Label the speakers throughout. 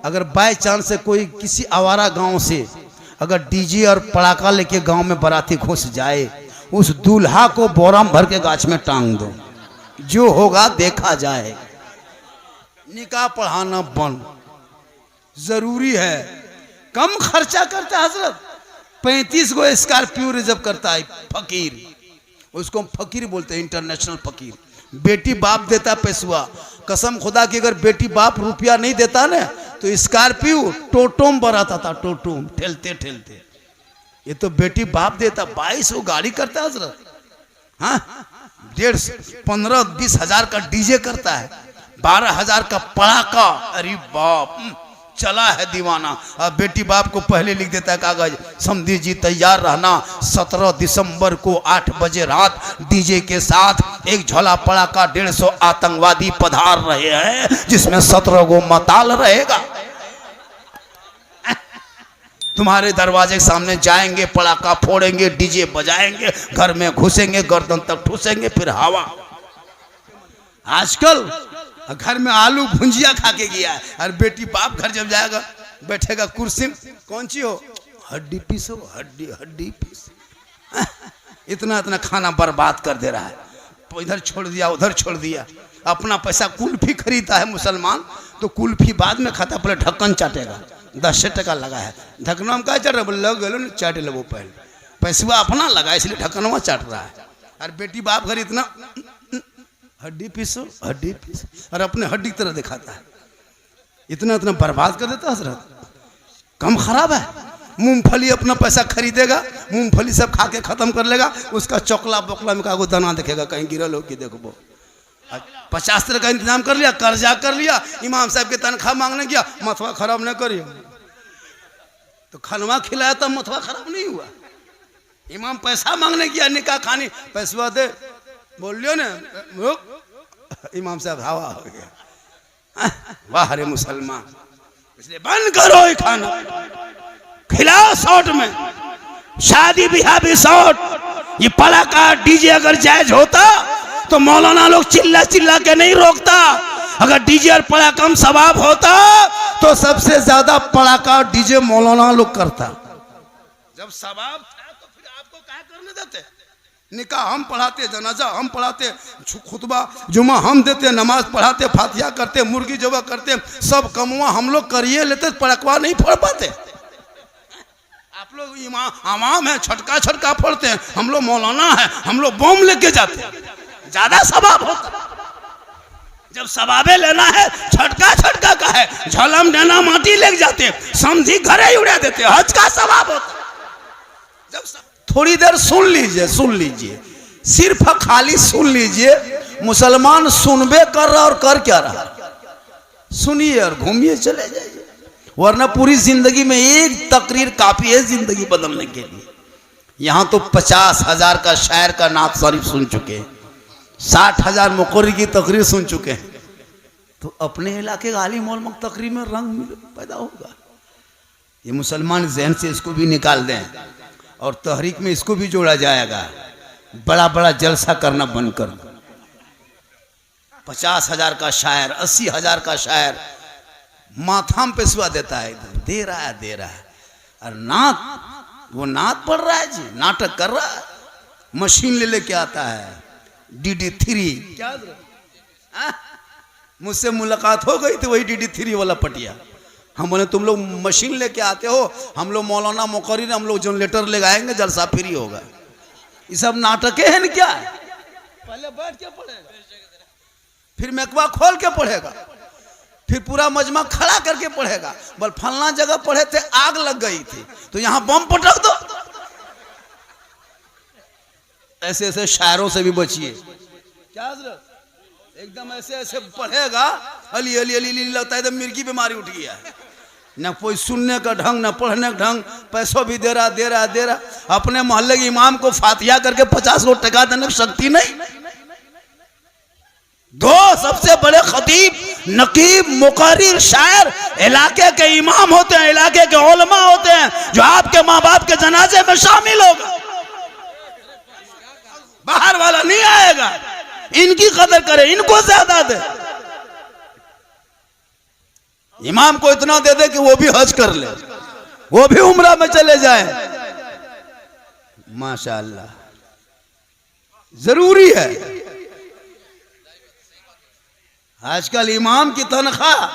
Speaker 1: अगर by chance से कोई किसी आवारा गांव से अगर डीजे और पड़ाका लेके गांव में बाराती घुस जाए, उस दूल्हा को बोराम भर के गाछ में टांग दो, जो होगा देखा जाए। निकाह पढ़ाना बंद जरूरी है। कम खर्चा करता है हजरत, 35 गो स्कॉर्पियो रिजर्व करता है फकीर, उसको हम फकीर बोलते हैं, इंटरनेशनल फकीर। बेटी बाप देता पैसवा, कसम खुदा की अगर बेटी बाप रुपया नहीं देता ना तो स्कॉर्पियो टोटोम बराता था, टोटोम ठेलते ठेलते। ये तो बेटी बाप देता। 22 वो गाड़ी करता है हजरत, हाँ 1.5 15-20 हजार का डीजे करता है, 12 हजार का पड़ाका। अरे बाप चला है दीवाना। अब बेटी बाप को पहले लिख देता है कागज, समधी जी तैयार रहना, 17 दिसंबर को 8 बजे रात डीजे के साथ एक झोला पड़ाका 150 आतंकवादी पधार रहे हैं, जिसमें 17 गो मताल रहेगा। तुम्हारे दरवाजे के सामने जाएंगे, पड़ाका फोड़ेंगे, डीजे बजाएंगे, घर में घुसेंगे, गर्दन तक ठूसेंगे, फिर हवा। आजकल घर में आलू भुंजिया खा के गया है, और बेटी बाप घर जब जाएगा बैठेगा कुर्सी में, कौन सी हो, हड्डी पीस हो, हड्डी हड्डी पीस। इतना इतना खाना बर्बाद कर दे रहा है, इधर छोड़ दिया उधर छोड़ दिया। अपना पैसा कुल्फी खरीदता है मुसलमान, तो कुल्फी बाद में खाता, पहले ढक्कन चाटेगा। 10 टका लगा है, ढक्कनवा में क्या चाट रहा है, लग गलो चाट लो, पहले पैसा अपना लगा इसलिए ढक्कनवा चाट रहा है। और बेटी बाप घर इतना हड्डी पीसो हड्डी पीसो, और अपने हड्डी की तरह दिखाता है। इतना इतना बर्बाद कर देता हजरत, कम खराब है। मूंगफली अपना पैसा खरीदेगा, मूंगफली सब खा के खत्म कर लेगा, उसका चौकला बोकला में का दाना देखेगा कहीं गिरल हो कि देखो। 50 तरह का इंतजाम कर लिया, कर्जा कर लिया, इमाम साहब के तनख्वाह मांगने गया, मथवा खराब न करिए, तो खनवा खिलाया तब मथवा खराब नहीं हुआ। इमाम पैसा मांगने गया, निकाह खानी, पैसा दे, बोल लियो ना, इमाम साहब हवा हो गया। वाह रे मुसलमान, इसलिए बंद करो ये खाना, खिलाओ शॉर्ट में, शादी ब्याह भी शॉर्ट। ये पड़ाका डीजे अगर जायज होता तो मौलाना लोग चिल्ला चिल्ला के नहीं रोकता। अगर डीजे और पड़ाका में सवाब होता तो सबसे ज्यादा पड़ाका और डीजे मौलाना लोग करता। जब सवाब था तो फिर आपको क्या करने देते। निकाह हम पढ़ाते, जनाजा हम पढ़ाते, खुतबा जुमा हम देते, नमाज पढ़ाते, फातिहा करते, मुर्गी जबा करते, सब कमुआ हम लोग करिए लेते, पड़कवा नहीं फोड़ पाते। आप लोग इमाम है, छटका छटका फोड़ते हैं, हम लोग मौलाना है, हम लोग बम लेके जाते हैं, ज्यादा सवाब होता। जब सवाबे लेना है छटका छटका का है, झलम देना माटी लेके जाते, समझी घरे ही उड़ा देते, हज का सवाब होता। जब थोड़ी देर सुन लीजिए, सिर्फ खाली सुन लीजिए। मुसलमान सुनबे कर रहा और कर क्या रहा, सुनिए और घूमिए चले जाइए, वरना पूरी जिंदगी में एक तकरीर काफी है जिंदगी बदलने के लिए। यहाँ तो 50 हजार का शायर का नात शरीफ सुन चुके हैं, 60 हजार मुकर्री की तकरीर सुन चुके हैं, तो अपने इलाके का आलिम मौलवी तकरीर में रंग पैदा होगा। ये मुसलमान जहन से इसको भी निकाल दें और तहरीक में इसको भी जोड़ा जाएगा। बड़ा बड़ा जलसा करना बंद कर दो। 50 हजार का शायर, 80 हजार का शायर माथा में पेशवा देता है, दे रहा है, और नात वो नात पढ़ रहा है जी, नाटक कर रहा है, मशीन ले लेके आता है DD3। क्या मुझसे मुलाकात हो गई थी वही DD3 वाला पटिया। हम बोले तुम लोग मशीन लेके आते हो, हम लोग मौलाना मुकर्री, हम लोग जनरेटर ले आएंगे, जलसा फ्री होगा। ये सब नाटक है न क्या है? पहले बैठ के पढ़ेगा, फिर मेकवा खोल के पढ़ेगा, फिर पूरा मजमा खड़ा करके पढ़ेगा। बोल फलना जगह पढ़े थे आग लग गई थी तो यहाँ बम पटक दो। ऐसे ऐसे शायरों से भी बचिए। क्या एकदम ऐसे ऐसे पढ़ेगा, अली अली अली अली लगता है एकदम मिर्गी बीमारी उठ गया है। न कोई सुनने का ढंग, न पढ़ने का ढंग, पैसों भी दे रहा। अपने मोहल्ले के इमाम को फातिहा करके 50 को टका देने की शक्ति नहीं। दो सबसे बड़े खतीब, नकीब, मुकर्रिर, शायर इलाके के इमाम होते हैं, इलाके के उलमा होते हैं, जो आपके माँ बाप के जनाजे में शामिल होगा। बाहर वाला नहीं आएगा। इनकी कदर करे, इनको ज्यादा दे। इमाम को इतना दे दे कि वो भी हज कर ले, वो भी उम्रा में चले जाए। माशाअल्लाह, जरूरी है। आजकल इमाम की तनख्वाह,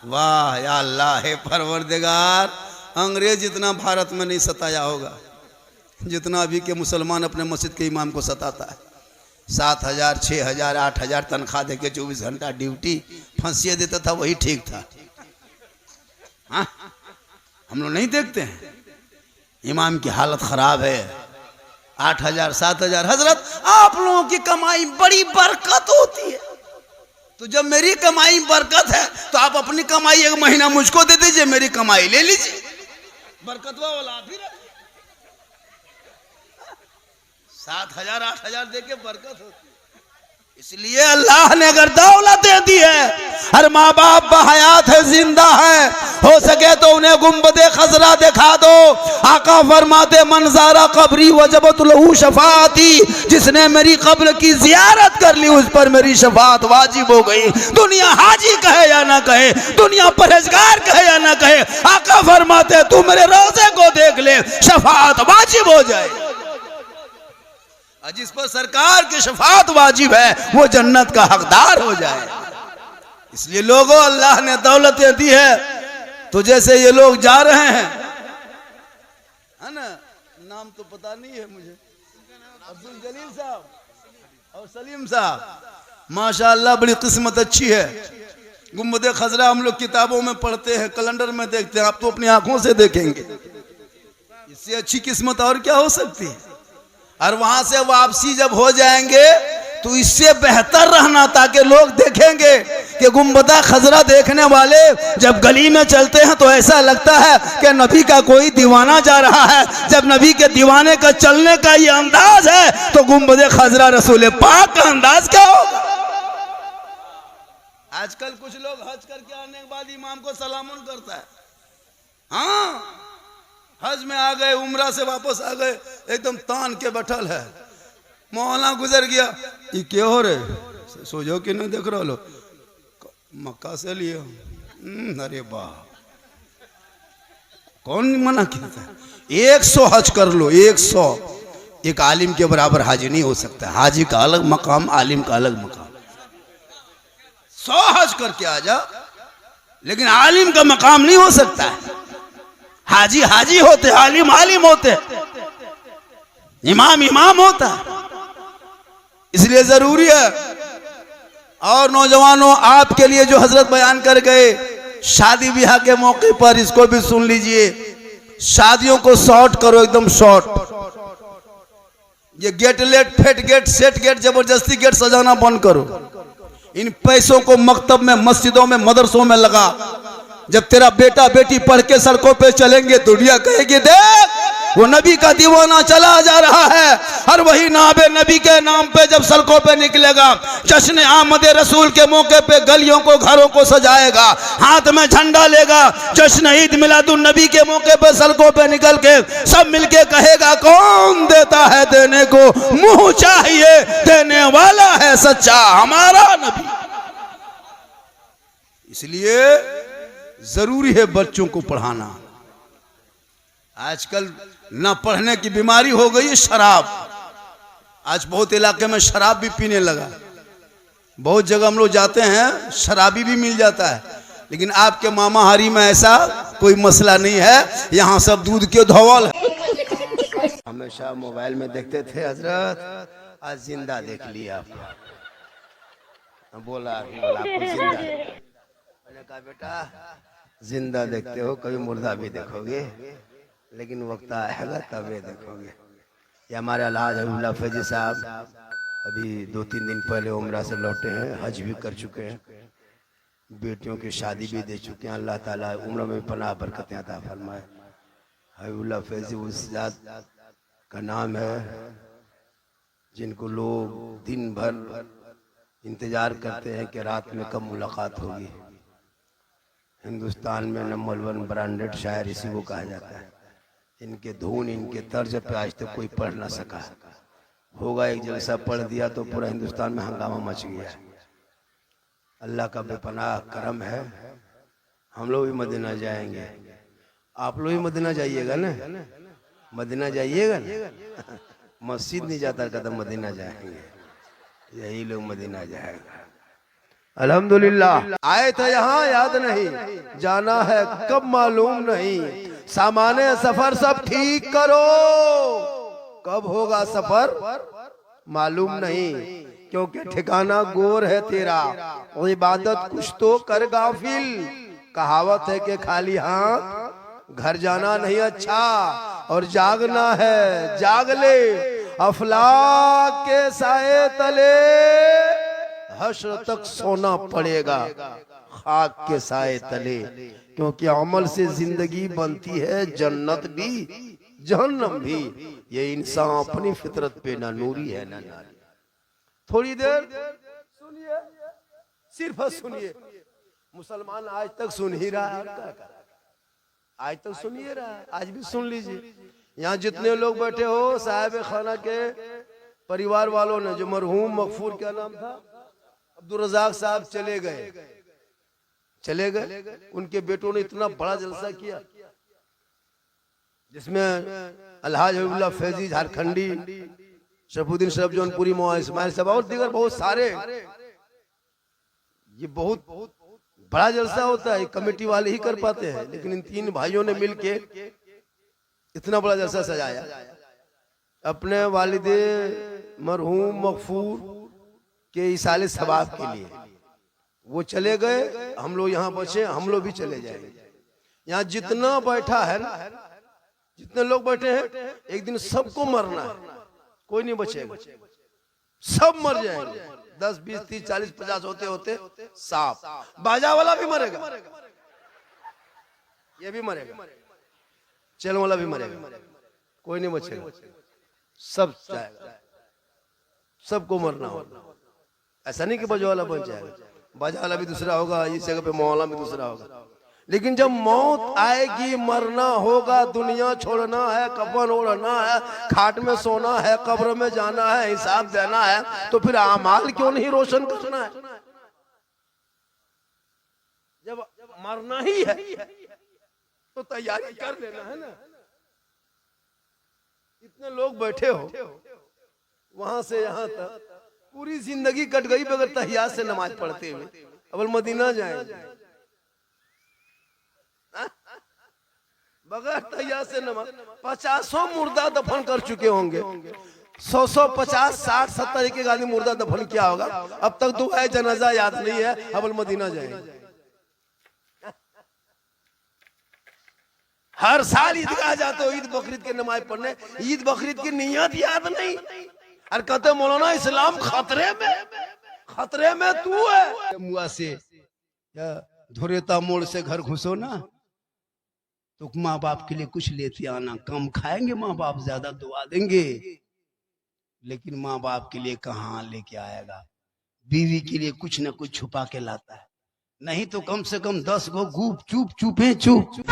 Speaker 1: वाह या अल्लाह है परवरदिगार, अंग्रेज इतना भारत में नहीं सताया होगा जितना अभी के मुसलमान अपने मस्जिद के इमाम को सताता है। 7,000, 6,000, 8,000 तनख्वाह देके 24 घंटा ड्यूटी, फांसी देता था वही ठीक था। हाँ, हम लोग नहीं देखते हैं इमाम की हालत खराब है। 8,000, 7,000। हजरत, आप लोगों की कमाई बड़ी बरकत होती है, तो जब मेरी कमाई बरकत है तो आप अपनी कमाई 1 महीना मुझको दे दीजिए, मेरी कमाई ले लीजिए, बरकत वाला आप ही रखिए। 7,000, 8,000 देके बरकत होती है। इसलिए अल्लाह ने अगर दौलत दे दी है, हर माँ बाप बहयात है, जिंदा है, हो सके तो उन्हें गुंबदे खजरा दिखा दो। आका फरमाते मंजारा कब्री वजबत लहू शफाती, जिसने मेरी कब्र की जियारत कर ली उस पर मेरी शफात वाजिब हो गई। दुनिया हाजी कहे या ना कहे, दुनिया परहेजगार कहे या ना कहे, आका फरमाते तू मेरे रोजे को देख ले, शफात वाजिब हो जाए। जिस पर सरकार की शफात वाजिब है वो जन्नत का हकदार हो जाए। इसलिए लोगों, अल्लाह ने दौलतें दी है, तो जैसे ये लोग जा रहे हैं, है ना, नाम तो पता नहीं है मुझे, अब्दुल जलील साहब और सलीम साहब, माशाअल्लाह बड़ी किस्मत अच्छी है। गुंबदे खजरा हम लोग किताबों में पढ़ते हैं, कैलेंडर में देखते हैं, आप तो अपनी आंखों से देखेंगे। इससे अच्छी किस्मत और क्या हो सकती है। और वहां से वापसी जब हो जाएंगे तो इससे बेहतर रहना, ताकि लोग देखेंगे कि गुंबदा खजरा देखने वाले जब गली में चलते हैं तो ऐसा लगता है कि नबी का कोई दीवाना जा रहा है। जब नबी के दीवाने का चलने का ये अंदाज है तो गुंबदे खजरा रसूल पाक का अंदाज क्या होगा। आजकल कुछ लोग हज करके आने के बाद इमाम को सलामुन करता है। हाँ, हज में आ गए, उम्रा से वापस आ गए, एकदम तान के बैठल है, मौलाना गुजर गया, ये क्या हो रहे, सोचो कि नहीं देख रहा लो, मक्का से लिए। अरे वाह, कौन मना किया? 100 हज कर लो, 100। एक आलिम के बराबर हाजी नहीं हो सकता। हाजी का अलग मकाम, आलिम का अलग मकाम। 100 हज करके आ जा, लेकिन आलिम का मकाम नहीं हो सकता है। हाजी हाजी होते, आलिम आलिम होते, इमाम इमाम होता। इसलिए जरूरी है। और नौजवानों, आपके लिए जो हजरत बयान कर गए शादी ब्याह के मौके पर, इसको भी सुन लीजिए। शादियों को शॉर्ट करो, एकदम शॉर्ट। ये गेट लेट, फेट गेट, सेट गेट, जबरदस्ती गेट सजाना बंद करो। इन पैसों को मकतब में, मस्जिदों में, मदरसों में लगा। जब तेरा बेटा बेटी पढ़ के सड़कों पे चलेंगे, दुनिया कहेगी देख वो नबी का दीवाना चला जा रहा है। और वही नाबे नबी के नाम पे जब सड़कों पे निकलेगा, जश्न आमद रसूल के मौके पे गलियों को, घरों को सजाएगा, हाथ में झंडा लेगा, जश्न ईद मिलादुन नबी के मौके पे सड़कों पे निकल के सब मिलके कहेगा कौन देता है देने को, मुंह चाहिए देने वाला है सच्चा हमारा नबी। इसलिए जरूरी है बच्चों को पढ़ाना। आजकल ना पढ़ने की बीमारी हो गई है शराब। आज बहुत इलाके में शराब भी पीने लगा। बहुत जगह हम लोग जाते हैं, शराबी भी मिल जाता है, लेकिन आपके मामा हारी में ऐसा कोई मसला नहीं है। यहाँ सब दूध के धौल है। हमेशा मोबाइल में देखते थे हजरत, आज जिंदा देख लिया आपको। बोला आपको जिंदा। मैंने कहा बेटा जिंदा देखते हो, कभी मुर्दा भी देखोगे, लेकिन वक्त आएगा तबे देखोगे। ये हमारे अल्लाह फैजी साहब अभी 2-3 दिन पहले उम्रा से लौटे हैं, हज भी कर चुके हैं, बेटियों की शादी भी दे चुके हैं। अल्लाह ताला उम्र में पनाह बरकतें अता फरमाए। हबीबुल्लाह फैजी उस जात का नाम है जिनको लोग दिन भर इंतजार करते हैं कि रात में कब मुलाकात होगी। हिंदुस्तान में नंबर 1 ब्रांडेड शायर इसी को कहा जाता है। इनके धुन, इनके तर्ज पे आज तक कोई पढ़ ना सका होगा। एक जलसा पढ़ दिया तो पूरा हिंदुस्तान में हंगामा मच गया। अल्लाह का बेपनाह करम है हम लोग भी मदीना जाएंगे। आप लोग भी मदीना जाइएगा ना, मदीना जाइएगा ना। मस्जिद नहीं जाता कदम मदीना जाएंगे, यही लोग मदीना जाएगा। अल्हम्दुलिल्लाह। आए थे यहाँ याद नहीं, जाना है कब मालूम नहीं। सामाने सफर सब ठीक करो, कब होगा सफर मालूम नहीं। क्योंकि ठिकाना गोर है तेरा, और इबादत कुछ तो कर गाफिल। कहावत है कि खाली हाथ घर जाना नहीं अच्छा, और जागना है जाग ले अफलाक के साए तले। हश्र तक सोना पड़ेगा खाक के साए तले। क्योंकि अमल से जिंदगी बनती है जन्नत भी जहन्नम भी। ये इंसान अपनी फितरत पे ना नूरी है ना नारी। थोड़ी देर सुनिए, सिर्फ सुनिए। मुसलमान आज तक सुन ही रहा है, आज तक सुन ही रहा है, आज भी सुन लीजिए। यहाँ जितने लोग बैठे हो, साहिब खाना के परिवार वालों ने, जो मरहूम मगफूर क्या नाम था, अब्दुल रज़ाक साहब चले गए, उनके बेटों ने इतना बड़ा जलसा किया जिसमें अलहाज हबीबुल्लाह फैजी झारखंडी, शरफुद्दीन शरफ जौनपुरी, इस्माइल साहब और दीगर बहुत सारे। ये बहुत बड़ा जलसा होता है, कमेटी वाले ही कर पाते हैं, लेकिन इन तीन भाइयों ने मिलके इतना बड़ा जलसा सजाया अपने वालिदे मरहूम मगफूर के इसाले सवाब के लिए। वो चले गए, हम लोग यहाँ बचे, हम लोग भी चले जाएंगे। यहाँ जितना बैठा है ना, जितने लोग बैठे हैं, एक दिन सबको मरना है, कोई नहीं बचेगा, सब मर जाएंगे। 10, 20, 30, 40, 50 होते होते साफ। बाजा वाला भी मरेगा, ये भी मरेगा, चैन वाला भी मरेगा, कोई नहीं बचेगा, सब जाएगा, सबको मरना होगा। ऐसा नहीं कि बाजा वाला बच जाएगा, बाजा वाला भी दूसरा होगा, इस जगह पे मौला भी दूसरा होगा। लेकिन जब मौत आएगी, मरना होगा, दुनिया छोड़ना है, कफन ओढ़ना है, खाट में सोना है, कब्र में जाना है, हिसाब देना है, तो फिर आमाल क्यों नहीं रोशन करना है? जब मरना ही है तो तैयारी कर लेना है ना। इतने लोग बैठे हो, वहां से यहाँ तक पूरी जिंदगी कट गई बगैर तहियात से नमाज पढ़ते हुए। अब मदीना जाएंगे बगैर तहियात से नमाज। 50 मुर्दा दफन कर चुके होंगे, 100, 50, 60, 70 एक आदमी मुर्दा दफन किया होगा। अब तक तो है जनाजा याद नहीं है, अब मदीना जाएंगे। हर साल ईदगाह जाते हो ईद बकरीद के नमाज पढ़ने, ईद बकरीद की नियत याद नहीं। और कहते मौलाना इस्लाम खतरे में तू है। मुआ से धुरेता मोड़ से घर घुसो ना, तो माँ बाप के लिए कुछ लेते आना। कम खाएंगे माँ बाप, ज्यादा दुआ देंगे, लेकिन माँ बाप के लिए कहाँ लेके आएगा। बीवी के लिए कुछ न कुछ छुपा के लाता है, नहीं तो कम से कम 10 गो चुपे चुप